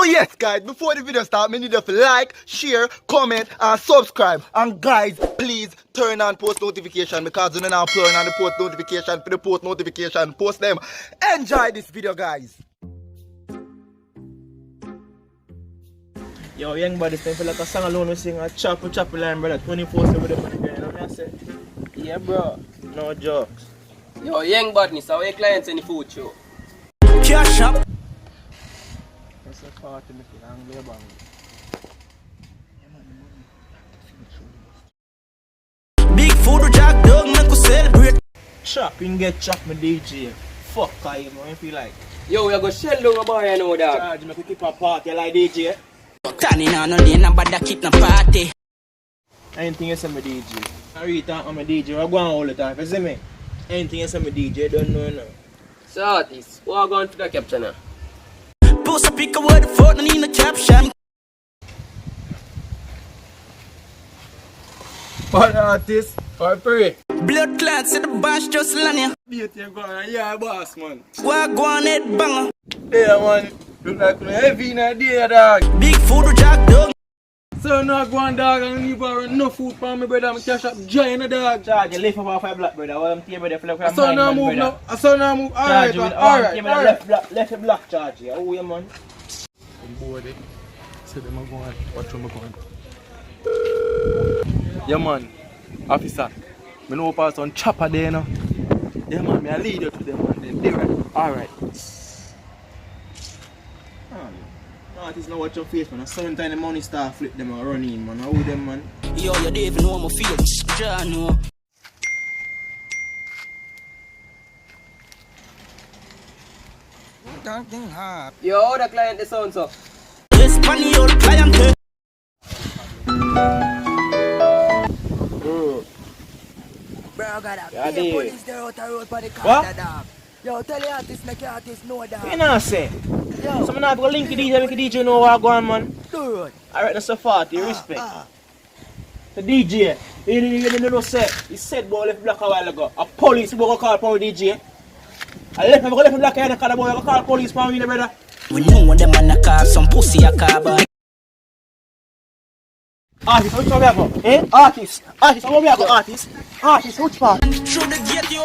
yes guys, before the video start, me need you to like, share, comment and subscribe. And guys, please turn on post notification because you know now turn on the post notification for the post notification. Post them. Enjoy this video guys. Yo, young buddy, time for like a song alone we sing a chopper line, brother. 24/7 with the money going. You know what I say? Yeah, bro. No jokes. Yo, young buddy, so our clients in the food show. Cash up. That's a party, me feel angry about it. Big food jack dog, make us celebrate. Chop, you can get chop, my DJ. Fuck, you know, you feel like. Yo, we are going to shell down a boy, you know that. Charge, make we keep a party like DJ. Turning on no lane, nobody keep no party. Anything you say, my DJ. I read that on my DJ. I go on all the time. You see me? Anything you say, my DJ, don't know now. So, artist, we are going to the caption now. Post a pic of word the phone, no need no caption. What artist? Or pray? Blood clots in the bash just land ya. Beat you going, yeah, boss, man. Walk on head banger. Yeah, man. Look like you're heavy in a day, dog. Big food jack dog. So now go on, dog, and leave her enough food for me, brother. I'm cash up giant, dog. Charge, you lift up off my black, brother. I'm here, brother. I saw now move now. I saw now move. Alright, alright. Left black charge here. Oh, yeah, man. I'm bored, eh? So them are going. Watch them going. Yeah, man. Officer. I know pass on chopper there, now. Yeah, man. Me a lead you to them, man. Then they right. Alright. No, it is not watch your face, man. Sometimes the money start flip them and run in, man. How them, man? Yo, you don't even know how I feel. John, no. Yo, the client is on so. Espanol client. Bro, got a Yeah, pay dude. police there out the road for the What? car, dog. Yo, tell the artist, make the artist know that. You know, say. Yo, So, I'm not going to link the DJ, make the DJ know what I'm going, man. dude. Alright, that's a 40, respect. The DJ, you know, say, he said, boy, left black a while ago. A police, you go call for DJ. I left him black here, the boy, I call police for me, brother. We know when them man a car, some pussy a car, but. Artist, which one we have? Eh? Artist, what we have? Artist, which part? Through the gate, you